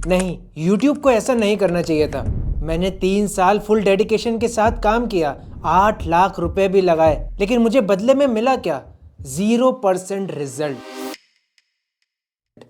नहीं, YouTube को ऐसा नहीं करना चाहिए था। मैंने 3 साल फुल डेडिकेशन के साथ काम किया, 8 लाख रुपए भी लगाए, लेकिन मुझे बदले में मिला क्या? 0% रिजल्ट।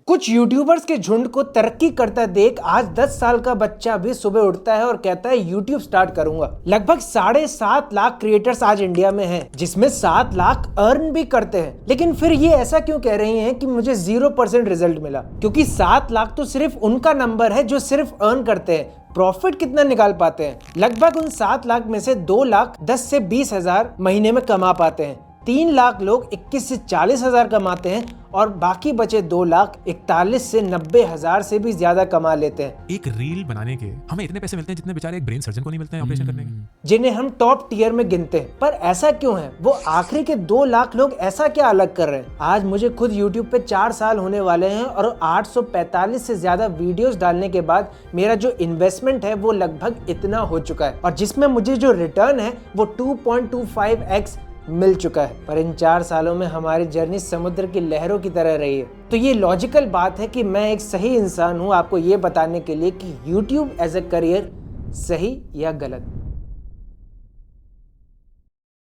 कुछ यूट्यूबर्स के झुंड को तरक्की करता देख आज 10 साल का बच्चा भी सुबह उठता है और कहता है यूट्यूब स्टार्ट करूंगा। लगभग 7.5 लाख क्रिएटर्स आज इंडिया में हैं, जिसमें 7 लाख अर्न भी करते हैं। लेकिन फिर ये ऐसा क्यों कह रही हैं कि मुझे 0% रिजल्ट मिला? क्योंकि 7 लाख तो सिर्फ उनका नंबर है जो सिर्फ अर्न करते हैं। प्रॉफिट कितना निकाल पाते हैं? लगभग उन 7 लाख में से 2 लाख 10 से 20 हजार महीने में कमा पाते हैं। 3 लाख लोग 21 से 40 हजार कमाते हैं और बाकी बचे 2 लाख 41 से 90 हजार से भी ज्यादा कमा लेते हैं। एक रील बनाने के हमें इतने पैसे मिलते हैं जितने बेचारे एक ब्रेन सर्जन को नहीं मिलते हैं ऑपरेशन करने के, जिन्हें हम टॉप टियर में गिनते हैं। पर ऐसा क्यों है? वो आखिरी के 2 लाख लोग ऐसा क्या अलग कर रहे हैं? आज मुझे खुद YouTube पे 4 साल होने वाले हैं और 845 से ज्यादा वीडियोस डालने के बाद मेरा जो इन्वेस्टमेंट है वो लगभग इतना हो चुका है और जिसमें मुझे जो रिटर्न है वो 2.25x मिल चुका है। पर इन 4 सालों में हमारी जर्नी समुद्र की लहरों की तरह रही है। तो ये लॉजिकल बात है कि मैं एक सही इंसान हूं आपको ये बताने के लिए कि YouTube एज अ करियर सही या गलत।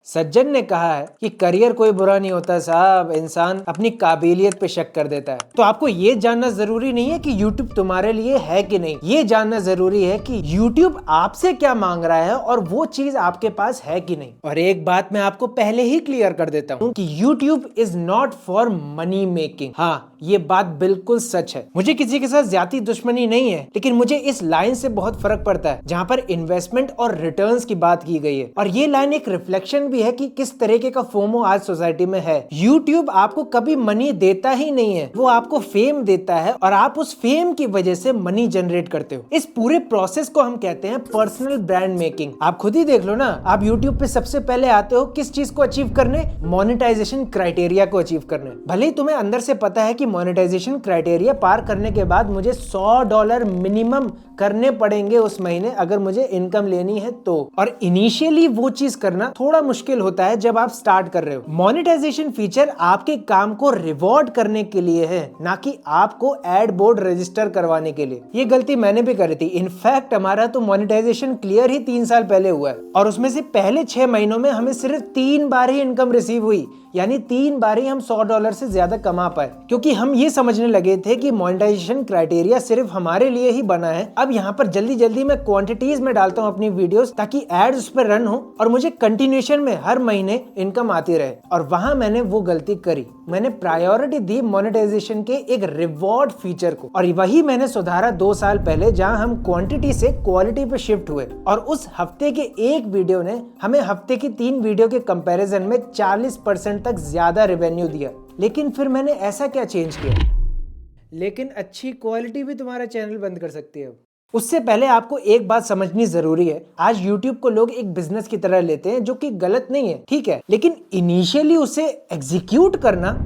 सज्जन ने कहा है कि करियर कोई बुरा नहीं होता साहब, इंसान अपनी काबिलियत पे शक कर देता है। तो आपको ये जानना जरूरी नहीं है कि YouTube तुम्हारे लिए है कि नहीं, ये जानना जरूरी है कि YouTube आपसे क्या मांग रहा है और वो चीज आपके पास है कि नहीं। और एक बात मैं आपको पहले ही क्लियर कर देता हूँ कि YouTube is not for money making. हाँ, ये बात बिल्कुल सच है। मुझे किसी के साथ ज्यादा दुश्मनी नहीं है, लेकिन मुझे इस लाइन से बहुत फर्क पड़ता है जहाँ पर इन्वेस्टमेंट और रिटर्न्स की बात की गई है। और ये लाइन एक रिफ्लेक्शन भी है कि किस तरीके का फोमो आज सोसाइटी में है। YouTube आपको कभी मनी देता ही नहीं है, वो आपको फेम देता है और आप उस फेम की वजह से मनी जनरेट करते हो। इस पूरे प्रोसेस को हम कहते हैं पर्सनल ब्रांड मेकिंग। आप खुद ही देख लो ना, आप YouTube पे सबसे पहले आते हो किस चीज को अचीव करने? मोनेटाइजेशन क्राइटेरिया को अचीव करने। भले ही तुम्हें अंदर से पता है कि मोनेटाइजेशन क्राइटेरिया पार करने के बाद मुझे $100 मिनिमम करने पड़ेंगे उस महीने अगर मुझे इनकम लेनी है तो। और इनिशियली वो चीज करना थोड़ा मुश्किल होता है जब आप स्टार्ट कर रहे हो। मोनेटाइजेशन फीचर आपके काम को रिवॉर्ड करने के लिए है, ना कि आपको एड बोर्ड रजिस्टर करवाने के लिए। ये गलती मैंने भी करी थी। इनफैक्ट हमारा तो मोनेटाइजेशन क्लियर ही 3 साल पहले हुआ है और उसमें से पहले 6 महीनों में हमें सिर्फ 3 बार ही इनकम रिसीव हुई, यानी 3 बार ही हम $100 से ज्यादा कमा पाए, क्योंकि हम ये समझने लगे थे कि मोनेटाइजेशन क्राइटेरिया सिर्फ हमारे लिए ही बना है। अब यहाँ पर जल्दी जल्दी मैं क्वांटिटीज में डालता हूँ अपनी वीडियोस ताकि एड्स उस पर रन हो और मुझे कंटिन्यूएशन में हर महीने इनकम आती रहे। और वहां मैंने वो गलती करी, मैंने प्रायोरिटी दी मोनेटाइजेशन के एक रिवॉर्ड फीचर को, और वही मैंने सुधारा 2 साल पहले जहां हम क्वांटिटी से क्वालिटी पे शिफ्ट हुए। और उस हफ्ते के एक वीडियो ने हमें हफ्ते की 3 वीडियो के कंपैरिजन में 40% तक ज्यादा रेवेन्यू दिया। लेकिन फिर मैंने ऐसा क्या चेंज किया? लेकिन अच्छी क्वालिटी भी तुम्हारा चैनल बंद कर सकती है। उससे पहले आपको एक बात समझनी जरूरी है, आज YouTube को लोग एक बिजनेस की तरह लेते हैं, जो कि गलत नहीं है, ठीक है, लेकिन इनिशियली उसे एग्जीक्यूट करना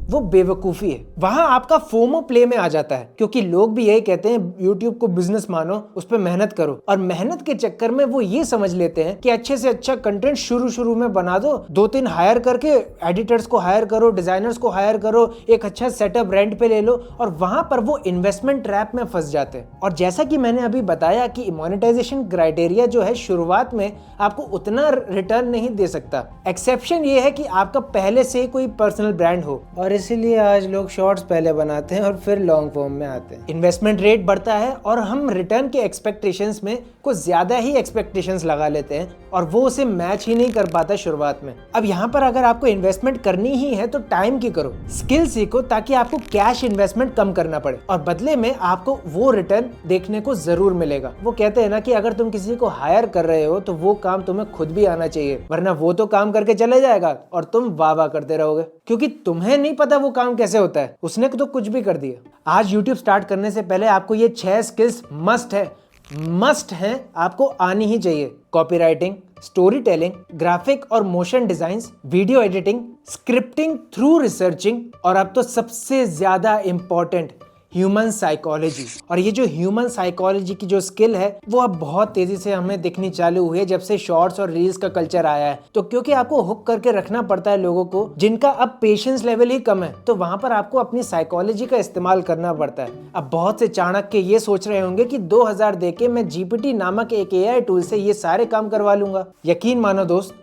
वो बेवकूफी है। वहां आपका फोमो प्ले में आ जाता है, क्योंकि लोग भी यही कहते हैं YouTube को बिजनेस मानो, उस पर मेहनत करो, और मेहनत के चक्कर में वो ये समझ लेते हैं कि अच्छे से अच्छा कंटेंट शुरू में बना दो, 2-3 हायर करके एडिटर्स को हायर करो, डिजाइनर्स को हायर करो, एक अच्छा सेटअप रेंट पे ले लो, और वहां पर वो इन्वेस्टमेंट ट्रैप में फंस जाते हैं। और जैसा कि मैंने अभी बताया कि मोनेटाइजेशन क्राइटेरिया जो है शुरुआत में आपको उतना रिटर्न नहीं दे सकता। एक्सेप्शन ये है कि आपका पहले से ही कोई पर्सनल ब्रांड हो, और इसीलिए आज लोग शॉर्ट्स पहले बनाते हैं और फिर लॉन्ग फॉर्म में आते हैं। इन्वेस्टमेंट रेट बढ़ता है और हम रिटर्न के एक्सपेक्टेशंस में कुछ ज्यादा ही एक्सपेक्टेशंस लगा लेते हैं और वो उसे मैच ही नहीं कर पाता शुरुआत में। अब यहाँ पर अगर आपको इन्वेस्टमेंट करनी ही है तो टाइम की करो, स्किल सीखो, ताकि आपको कैश इन्वेस्टमेंट कम करना पड़े और बदले में आपको वो रिटर्न देखने को जरूर मिलेगा। वो कहते हैं ना कि अगर तुम किसी को हायर कर रहे हो तो वो काम तुम्हें खुद भी आना चाहिए, वरना वो तो काम करके चले जाएगा और तुम वाह वाह करते रहोगे, क्योंकि तुम्हें नहीं पता वो काम कैसे होता है, उसने तो कुछ भी कर दिया। आज YouTube स्टार्ट करने से पहले आपको ये 6 स्किल्स मस्ट हैं, आपको आनी ही चाहिए। कॉपीराइटिंग, स्टोरी टेलिंग, ग्राफिक और motion designs, video editing, scripting through researching, और अब तो सबसे ज्यादा इंपॉर्टेंट ह्यूमन साइकोलॉजी। और ये जो ह्यूमन साइकोलॉजी की जो स्किल है वो अब बहुत तेजी से हमें दिखनी चालू हुई है जब से शॉर्ट्स और रील्स का कल्चर आया है। तो क्योंकि आपको हुक करके रखना पड़ता है लोगों को जिनका अब पेशेंस लेवल ही कम है, तो वहां पर आपको अपनी साइकोलॉजी का इस्तेमाल करना पड़ता है। अब बहुत से चाणक्य ये सोच रहे होंगे कि 2000 देके मैं जीपीटी नामक एक एआई टूल से ये सारे काम करवा लूंगा। यकीन मानो दोस्त,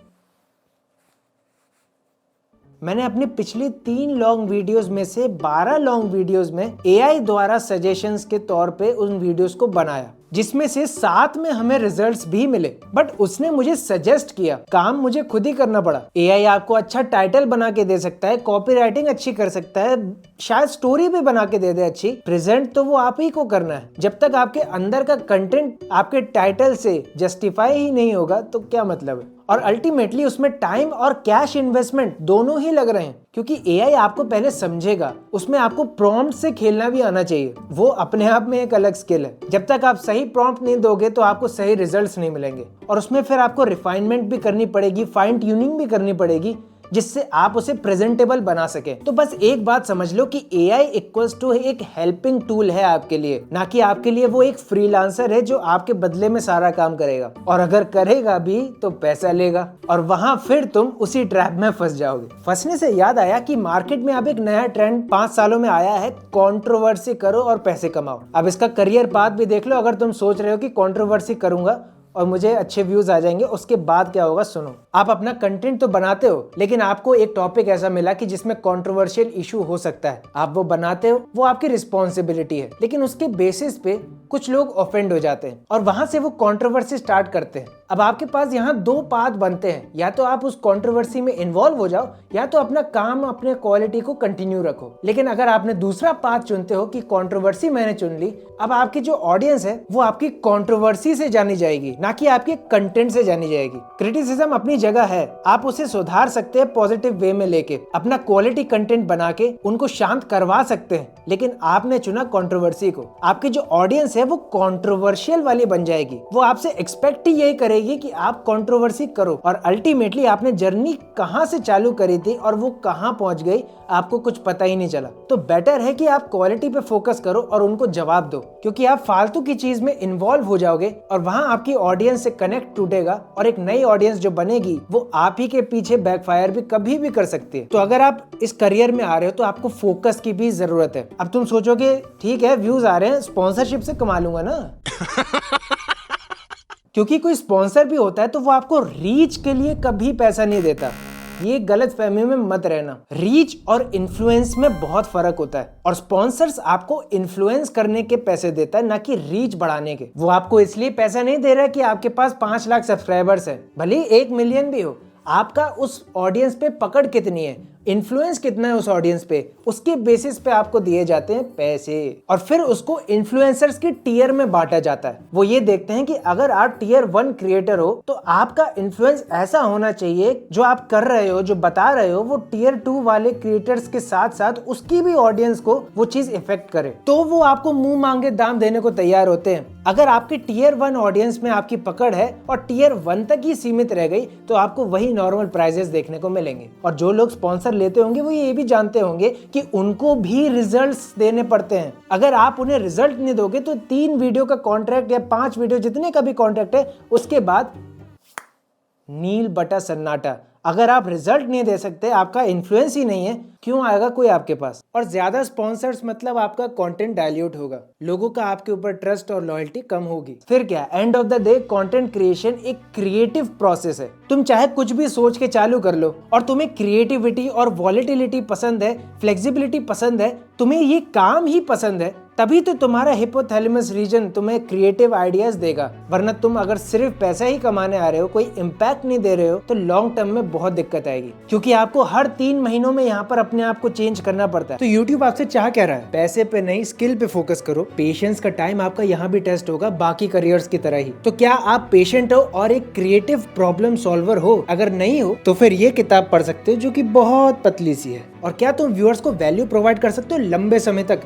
मैंने अपनी पिछली 3 लॉन्ग वीडियोस में से 12 लॉन्ग वीडियोस में एआई द्वारा सजेशंस के तौर पे उन वीडियोस को बनाया, जिसमें से 7 में हमें रिजल्ट्स भी मिले। बट उसने मुझे सजेस्ट किया, काम मुझे खुद ही करना पड़ा। एआई आपको अच्छा टाइटल बना के दे सकता है, कॉपी राइटिंग अच्छी कर सकता है, शायद स्टोरी भी बना के दे दे अच्छी, प्रेजेंट तो वो आप ही को करना है। जब तक आपके अंदर का कंटेंट आपके टाइटल से जस्टिफाई ही नहीं होगा तो क्या मतलब है। और अल्टीमेटली उसमें टाइम और कैश इन्वेस्टमेंट दोनों ही लग रहे हैं, क्योंकि एआई आपको पहले समझेगा, उसमें आपको प्रॉम्प्ट से खेलना भी आना चाहिए। वो अपने आप में एक अलग स्किल है। जब तक आप सही प्रॉम्प्ट नहीं दोगे तो आपको सही रिजल्ट्स नहीं मिलेंगे, और उसमें फिर आपको रिफाइनमेंट भी करनी पड़ेगी, फाइन ट्यूनिंग भी करनी पड़ेगी, जिससे आप उसे प्रेजेंटेबल बना सके। तो बस एक बात समझ लो कि AI इक्वल्स टू एक हेल्पिंग टूल है आपके लिए, ना कि आपके लिए वो एक फ्रीलांसर है जो आपके बदले में सारा काम करेगा, और अगर करेगा भी तो पैसा लेगा, और वहां फिर तुम उसी ट्रैप में फंस जाओगे। फंसने से याद आया कि मार्केट में अब एक नया ट्रेंड 5 सालों में आया है, कंट्रोवर्सी करो और पैसे कमाओ। अब इसका करियर पाथ भी देख लो। अगर तुम सोच रहे हो कि कंट्रोवर्सी करूंगा और मुझे अच्छे व्यूज आ जाएंगे, उसके बाद क्या होगा सुनो। आप अपना कंटेंट तो बनाते हो, लेकिन आपको एक टॉपिक ऐसा मिला कि जिसमें कंट्रोवर्शियल इशू हो सकता है, आप वो बनाते हो, वो आपकी रिस्पॉन्सिबिलिटी है, लेकिन उसके बेसिस पे कुछ लोग ऑफेंड हो जाते हैं और वहां से वो कंट्रोवर्सी स्टार्ट करते हैं। अब आपके पास यहाँ 2 पाथ बनते हैं, या तो आप उस कंट्रोवर्सी में इन्वॉल्व हो जाओ, या तो अपना काम, अपने क्वालिटी को कंटिन्यू रखो। लेकिन अगर आपने दूसरा पाथ चुनते हो कि कंट्रोवर्सी मैंने चुन ली, अब आपकी जो ऑडियंस है वो आपकी कंट्रोवर्सी से जानी जाएगी, ना कि आपके कंटेंट से जानी जाएगी। क्रिटिसिज्म अपनी जगह है, आप उसे सुधार सकते हैं पॉजिटिव वे में लेके, अपना क्वालिटी कंटेंट बना के उनको शांत करवा सकते हैं, लेकिन आपने चुना कंट्रोवर्सी को। आपकी जो ऑडियंस है वो कंट्रोवर्शियल वाली बन जाएगी, वो आपसे एक्सपेक्ट ही यही करेगी कि आप कंट्रोवर्सी करो, और अल्टीमेटली आपने जर्नी कहां से चालू करी थी और वो कहां पहुंच गई आपको कुछ पता ही नहीं चला। तो बेटर है कि आप क्वालिटी पे फोकस करो और उनको जवाब दो, क्योंकि आप फालतू की चीज में इन्वॉल्व हो जाओगे और वहां आपकी ऑडियंस से कनेक्ट टूटेगा, और एक नई ऑडियंस जो बनेगी वो आप ही के पीछे बैकफायर भी कभी भी कर सकती है। तो अगर आप इस करियर में आ रहे हो तो आपको फोकस की भी जरूरत है। अब तुम सोचोगे ठीक है व्यूज आ रहे हैं, स्पॉन्सरशिप से कमा लूंगा ना। क्योंकि कोई स्पॉन्सर भी होता है तो वो आपको रीच के लिए कभी पैसा नहीं देता। ये गलत फहमी में मत रहना। रीच और इन्फ्लुएंस में बहुत फर्क होता है, और स्पॉन्सर्स आपको इन्फ्लुएंस करने के पैसे देता है, ना कि रीच बढ़ाने के। वो आपको इसलिए पैसा नहीं दे रहा कि आपके पास 5 लाख सब्सक्राइबर्स हैं, भले 1 मिलियन भी हो। आपका उस ऑडियंस पे पकड़ कितनी है, इन्फ्लुएंस कितना है उस ऑडियंस पे, उसके बेसिस पे आपको दिए जाते हैं पैसे, और फिर उसको इन्फ्लुएंसर्स के टियर में बांटा जाता है। वो ये देखते हैं कि अगर आप टियर 1 क्रिएटर हो तो आपका इन्फ्लुएंस ऐसा होना चाहिए, जो आप कर रहे हो, जो बता रहे हो, वो टियर 2 वाले क्रिएटर्स के साथ साथ उसकी भी ऑडियंस को वो चीज इफेक्ट करे, तो वो आपको मुंह मांगे दाम देने को तैयार होते हैं। अगर आपके टियर 1 ऑडियंस में आपकी पकड़ है और टियर 1 तक ही सीमित रह गई, तो आपको वही नॉर्मल प्राइजेस देखने को मिलेंगे। और जो लोग स्पॉन्सर लेते होंगे वो ये भी जानते होंगे कि उनको भी रिजल्ट्स देने पड़ते हैं। अगर आप उन्हें रिजल्ट नहीं दोगे तो 3 वीडियो का कॉन्ट्रैक्ट या 5 वीडियो जितने का भी कॉन्ट्रैक्ट है, उसके बाद नील बटा सन्नाटा। अगर आप रिजल्ट नहीं दे सकते, आपका इन्फ्लुएंस ही नहीं है, क्यों आएगा कोई आपके पास। और ज्यादा स्पॉन्सर्स मतलब आपका कंटेंट डाइल्यूट होगा, लोगों का आपके ऊपर ट्रस्ट और लॉयल्टी कम होगी। फिर क्या, end of the day content creation एक क्रिएटिव प्रोसेस है। तुम चाहे कुछ भी सोच के चालू कर लो, और तुम्हें क्रिएटिविटी और वॉलेटिलिटी पसंद है, फ्लेक्सिबिलिटी पसंद है, तुम्हें ये काम ही पसंद है, तभी तो तुम्हारा हिपोथैलेमस रीजन तुम्हें क्रिएटिव आइडियाज देगा। वरना तुम अगर सिर्फ पैसा ही कमाने आ रहे हो, कोई इम्पैक्ट नहीं दे रहे हो, तो लॉन्ग टर्म में बहुत दिक्कत आएगी, क्योंकि आपको हर 3 महीनों में यहाँ पर अपने आप को चेंज करना पड़ता है। तो YouTube आपसे चाह क्या रहा है, पैसे पे नहीं स्किल पे फोकस करो। पेशेंस का टाइम आपका यहाँ भी टेस्ट होगा, बाकी करियर्स की तरह ही। तो क्या आप पेशेंट हो और एक क्रिएटिव प्रॉब्लम सॉल्वर हो? अगर नहीं हो तो फिर ये किताब पढ़ सकते हो, जो कि बहुत पतली सी है। और क्या तुम व्यूअर्स को वैल्यू प्रोवाइड कर सकते हो लंबे समय तक?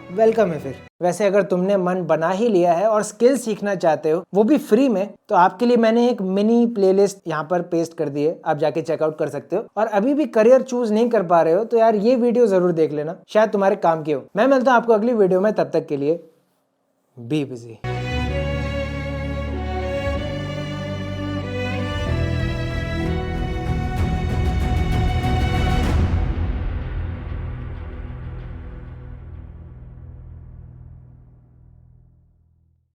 वेलकम है फिर। वैसे अगर तुमने मन बना ही लिया है और स्किल सीखना चाहते हो वो भी फ्री में, तो आपके लिए मैंने एक मिनी प्लेलिस्ट यहाँ पर पेस्ट कर दी है, आप जाके चेकआउट कर सकते हो। और अभी भी करियर चूज नहीं कर पा रहे हो तो यार ये वीडियो जरूर देख लेना, शायद तुम्हारे काम की हो। मैं मिलता हूँ आपको अगली वीडियो में, तब तक के लिए बी बिजी।